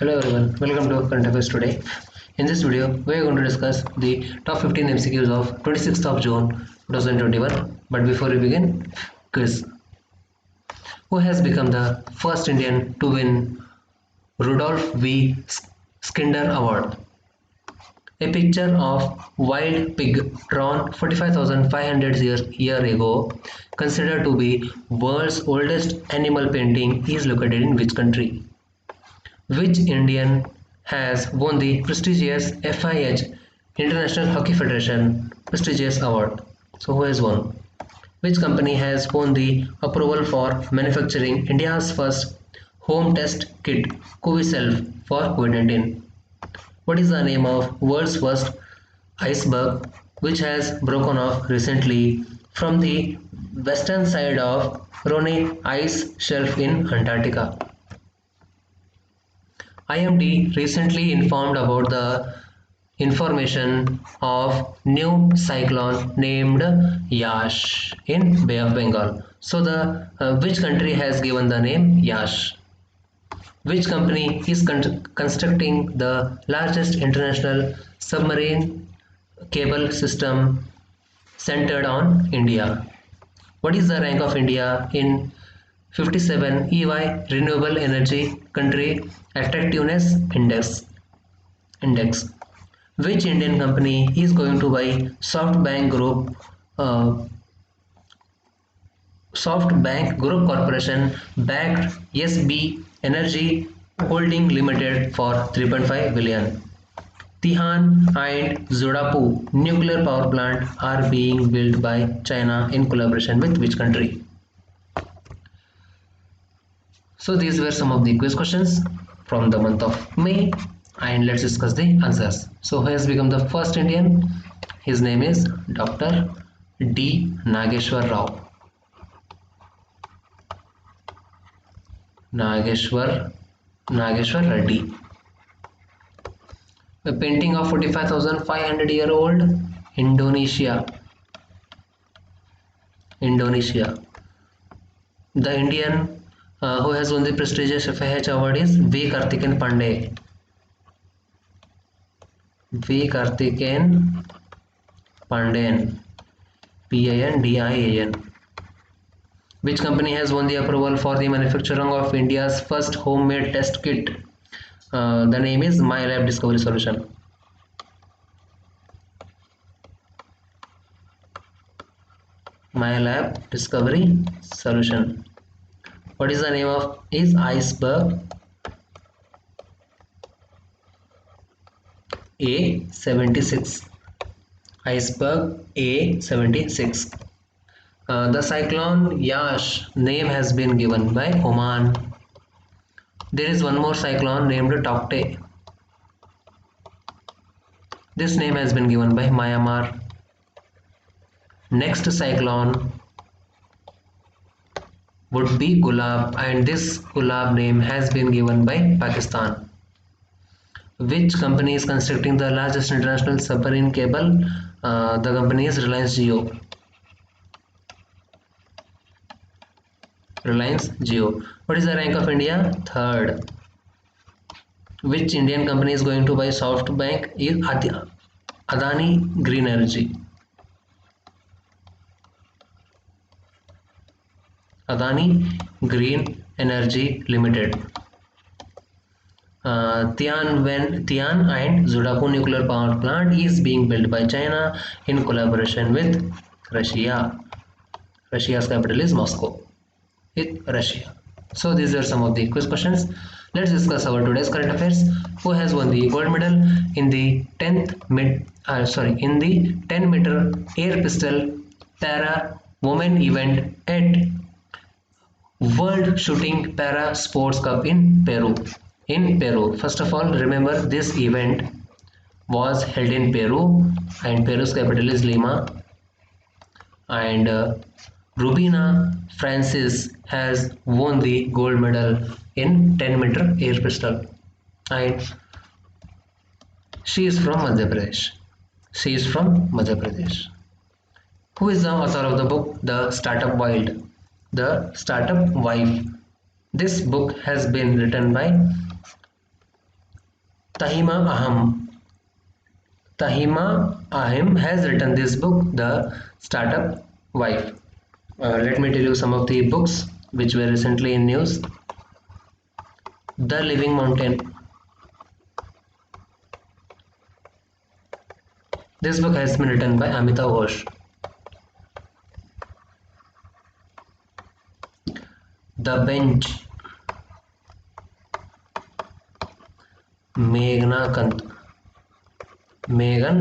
Hello everyone, welcome to Current Affairs today. In this video, we are going to discuss the top 15 MCQs of 26th of June 2021. But before we begin, quiz. Who has become the first Indian to win Rudolph V. Skinder Award? A picture of wild pig drawn 45,500 years ago, considered to be world's oldest animal painting, is located in which country? Which Indian has won the prestigious FIH International Hockey Federation prestigious award? So who has won? Which company has won the approval for manufacturing India's first home test kit Coviself for COVID-19? What is the name of world's first iceberg which has broken off recently from the western side of Ronne ice shelf in Antarctica? IMD recently informed about the information of new cyclone named Yash in Bay of Bengal. So the which country has given the name Yash? Which company is constructing the largest international submarine cable system centered on India? What is the rank of India in 57 EY Renewable Energy Country Attractiveness Index? Which Indian company is going to buy SoftBank Group Corporation backed SB Energy Holding Limited for 3.5 billion? Tihan and Zodapu nuclear power plant are being built by China in collaboration with which country? So these were some of the quiz questions from the month of May, and let's discuss the answers. So who has become the first Indian? His name is Dr. D. Nageshwar Rao. Nageshwar Reddy. A painting of 45,500-year-old Indonesia. The Indian who has won the prestigious FIH award is V. Karthikeyan Pandey. V. Karthikeyan Pandian. Pandian. Which company has won the approval for the manufacturing of India's first homemade test kit? The name is MyLab Discovery Solution. MyLab Discovery Solution. What is the name of is iceberg A76? Iceberg A76. The cyclone Yash name has been given by Oman. There is one more cyclone named Taukte. This name has been given by Myanmar. Next cyclone would be Gulab, and this Gulab name has been given by Pakistan. Which company is constructing the largest international submarine cable? The company is Reliance Jio. Reliance Jio. What is the rank of India? Third. Which Indian company is going to buy SoftBank? Is Adani Green Energy. Adani Green Energy Limited. Tian and Zodapu nuclear power plant is being built by China in collaboration with Russia. Russia's capital is Moscow. With Russia. So these are some of the quiz questions. Let's discuss our today's current affairs. Who has won the gold medal in the 10 meter air pistol para women event at World Shooting Para Sports Cup in Peru? First of all, remember this event was held in Peru, and Peru's capital is Lima. And Rubina Francis has won the gold medal in 10 meter air pistol, and she is from Madhya Pradesh. Who is the author of the book The Startup Wife? This book has been written by Tahima Ahim has written this book, The Startup Wife. Let me tell you some of the books which were recently in news. The Living Mountain. This book has been written by Amitav Ghosh. The Bench. Meghan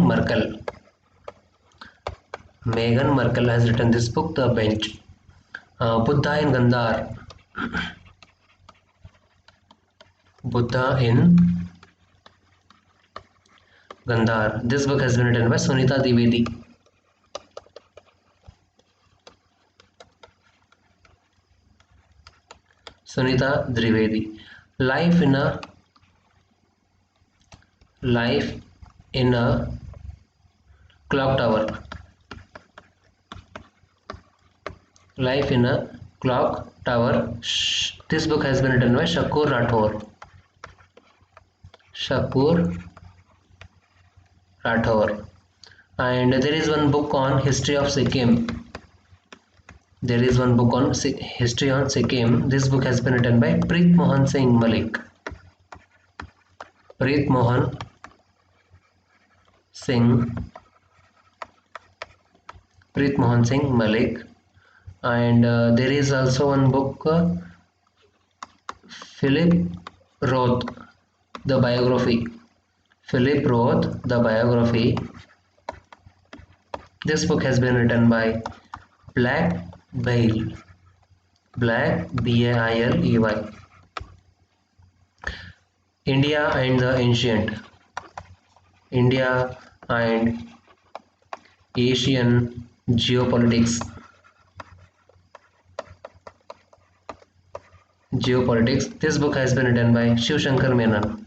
Markle. Meghan Markle has written this book, The Bench. Buddha in Gandhar. Buddha in Gandhar. This book has been written by Sunita Dwivedi. Sunita Dwivedi. Life in a Clock Tower. Life in a Clock Tower. This book has been written by Shakur Rathore. And there is one book on history of Sikkim. History on Sikkim. This book has been written by Preet Mohan Singh Malik. And there is also one book, Philip Roth, the biography. This book has been written by Black Bailey. India and the Ancient. India and Asian Geopolitics. This book has been written by Shiv Shankar Menon.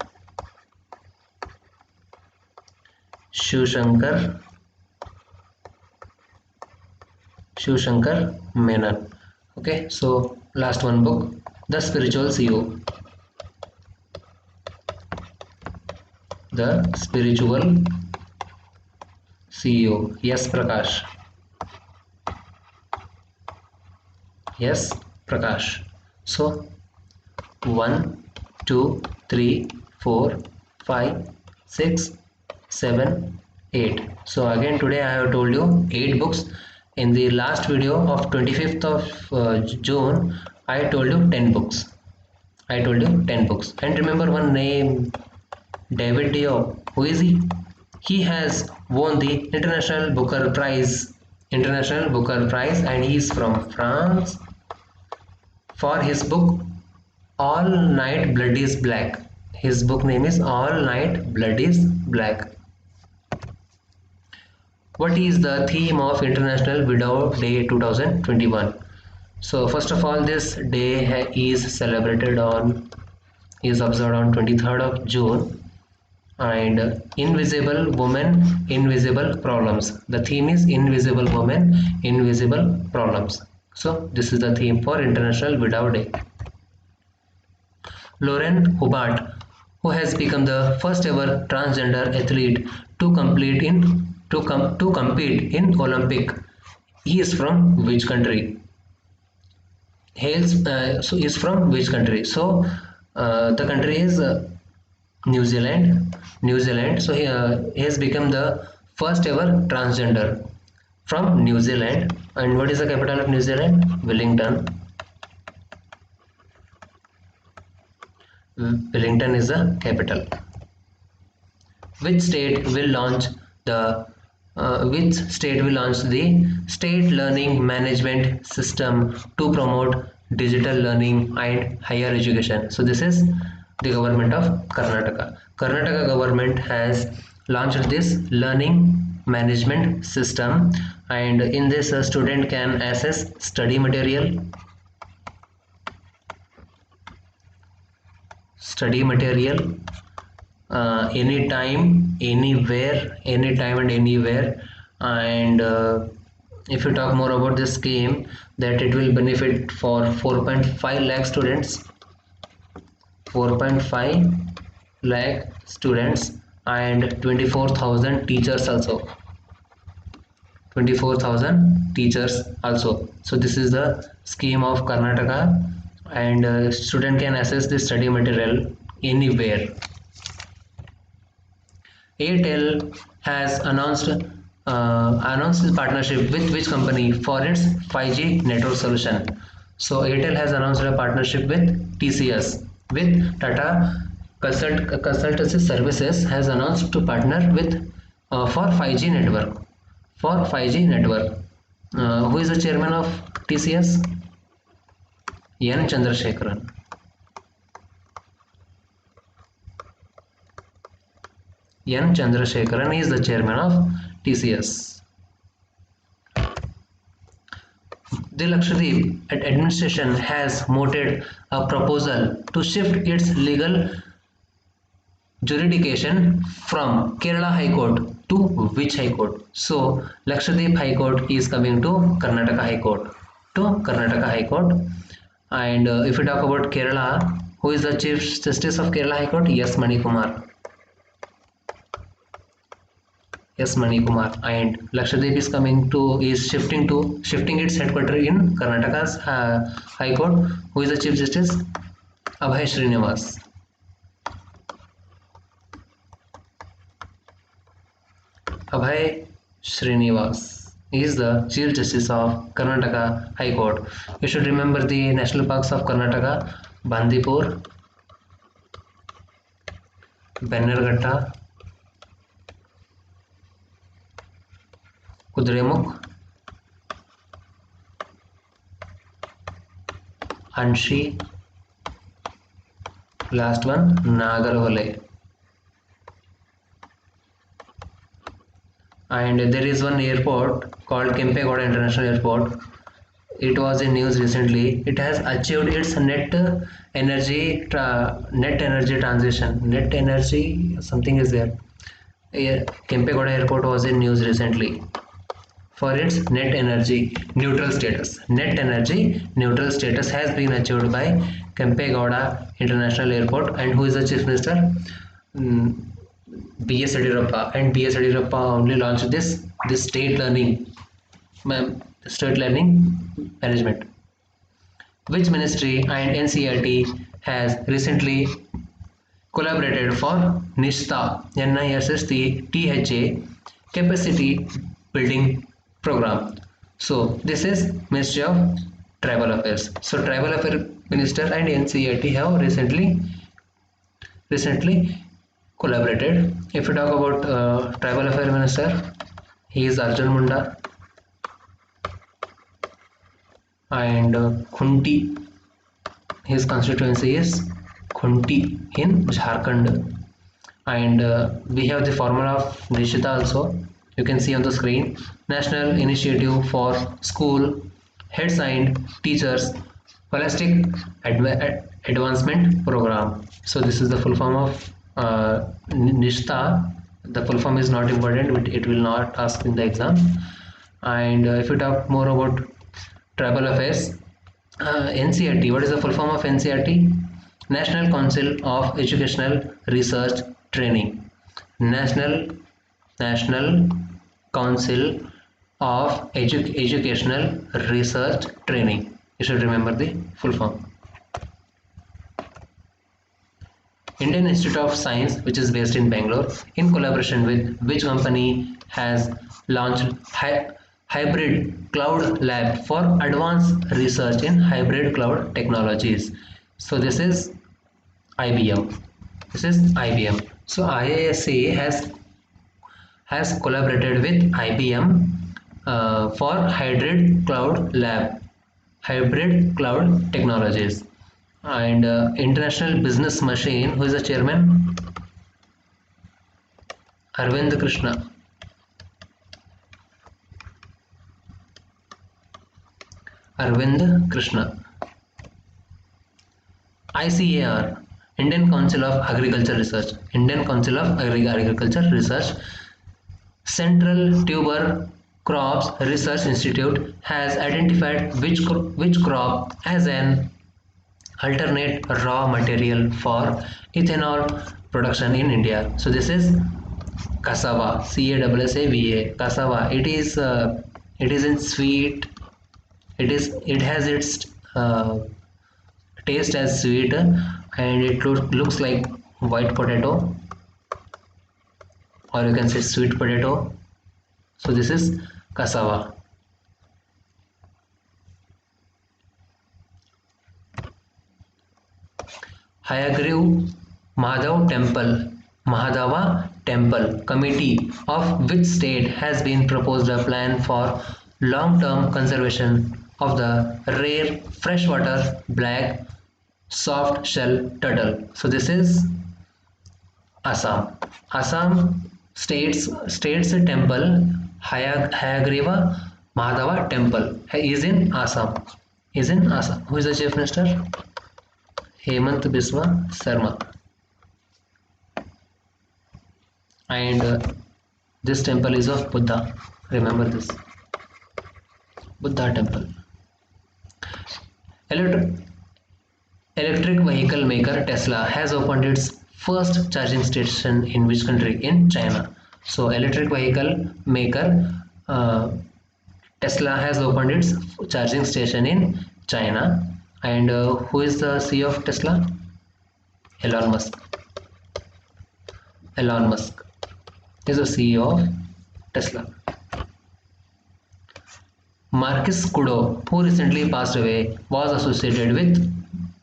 Okay, so last one book, The Spiritual CEO. Yes Prakash. So 1 2 3 4 5 6 7 8. So again today I have told you 8 books. In the last video of 25th of June I told you 10 books. And remember one name, David Diop. Who is he? He has won the International Booker Prize, and he is from France for his book All Night Blood is Black. His book name is All Night Blood is Black. What is the theme of International Widow Day 2021? So first of all, this day is observed on 23rd of June. And Invisible Woman, Invisible Problems. The theme is Invisible Woman, Invisible Problems. So this is the theme for International Widow Day. Lauren Hobart, who has become the first ever transgender athlete to compete in Olympic. He is from which country? So he is from which country? So the country is New Zealand. So he has become the first ever transgender from New Zealand. And what is the capital of New Zealand? Wellington. Wellington is the capital. Which state will launch the state learning management system to promote digital learning and higher education? So this is the government of Karnataka. Karnataka government has launched this learning management system, and in this a student can access study material, anytime, anywhere, anytime and anywhere. And if you talk more about this scheme, that it will benefit for 4.5 lakh students. 4.5 lakh students and 24,000 teachers also. 24,000 teachers also. So this is the scheme of Karnataka, and student can access the study material anywhere. Airtel has announced its partnership with which company for its 5G network solution. So Airtel has announced a partnership with TCS, with Tata Consultancy Services has announced to partner with for 5G network. For 5G network, who is the chairman of TCS? N. Chandrasekaran. N. Chandrasekaran is the chairman of TCS. The Lakshadweep administration has mooted a proposal to shift its legal jurisdiction from Kerala High Court to which High Court? So Lakshadweep High Court is coming to Karnataka High Court. To Karnataka High Court. And if we talk about Kerala, who is the Chief Justice of Kerala High Court? Yes, Mani Kumar. Yes, Mani Kumar. And Lakshadweep is shifting its headquarters in Karnataka's High Court. Who is the Chief Justice? Abhay Srinivas. Abhay Srinivas is the Chief Justice of Karnataka High Court. You should remember the national parks of Karnataka: Bandipur, Bannerghatta, Kudremukh, Anshi, last one Nagarhole. And there is one airport called Kempegowda International Airport. It was in news recently. It has achieved its net energy transition. Net energy something is there. Kempegowda Airport was in news recently for its net energy neutral status. Net energy neutral status has been achieved by Kempegowda International Airport. And who is the Chief Minister? B.S. Yediyurappa. And B.S. Yediyurappa only launched this state learning management. Which ministry and NCERT has recently collaborated for NISTA capacity building program? So this is Ministry of Tribal Affairs. So Tribal Affairs Minister and NCERT have recently collaborated. If we talk about Tribal Affairs Minister, he is Arjun Munda. And Khunti, his constituency is Khunti in Jharkhand. And we have the formula of Nishita also. You can see on the screen. National Initiative for School Heads and Teachers Holistic Advancement Program. So this is the full form of Nishta. The full form is not important, but it will not ask in the exam. And if you talk more about Tribal Affairs, NCERT. What is the full form of NCERT? National Council of Educational Research Training. National Council of Educational Research Training. You should remember the full form. Indian Institute of Science, which is based in Bangalore, in collaboration with which company has launched Hybrid Cloud Lab for advanced research in hybrid cloud technologies? So this is IBM. So IISc has collaborated with IBM for hybrid cloud technologies. And International Business Machine, who is the chairman? Arvind Krishna. ICAR, Indian Council of Agriculture Research. Central Tuber Crops Research Institute has identified which crop as an alternate raw material for ethanol production in India. So this is cassava, CASSAVA, cassava. It is in sweet. It has its taste as sweet, and it looks like white potato, or you can say sweet potato. So this is cassava. Hayagriv Mahadava Temple Committee of which state has been proposed a plan for long-term conservation of the rare freshwater black soft shell turtle. So this is Assam. Assam state's temple Hayagriva Mahadava Temple is in Assam. Is in Assam. Who is the chief minister? Hemant Biswa Sarma. And this temple is of Buddha. Remember this. Buddha temple. Electric vehicle maker Tesla has opened its first charging station in which country? In China. So electric vehicle maker Tesla has opened its charging station in China. And who is the CEO of Tesla? Elon Musk. Elon Musk is the CEO of Tesla. Marcus Kudo, who recently passed away, was associated with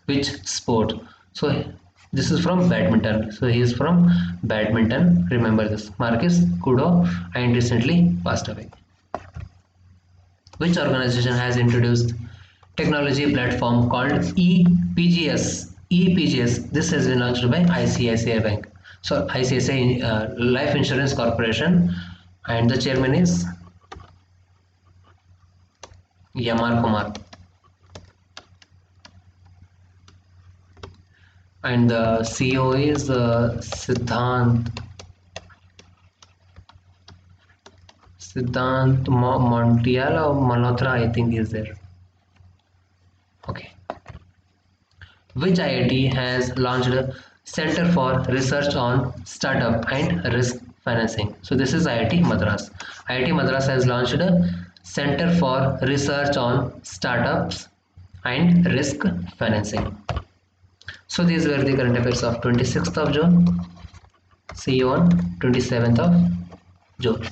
which sport? So this is from badminton. So he is from badminton. Remember this. Marcus Kudo, and recently passed away. Which organization has introduced technology platform called EPGS? EPGS. This has been launched by ICICI Bank. So ICICI Life Insurance Corporation, and the chairman is Yamar Kumar, and the CEO is Siddhant Montiel or Malhotra, I think is there. Okay. Which IIT has launched a Center for Research on Startup and Risk Financing? So this is IIT Madras. IIT Madras has launched a Center for Research on Startups and Risk Financing. So these were the current affairs of 26th of June. See you on 27th of June.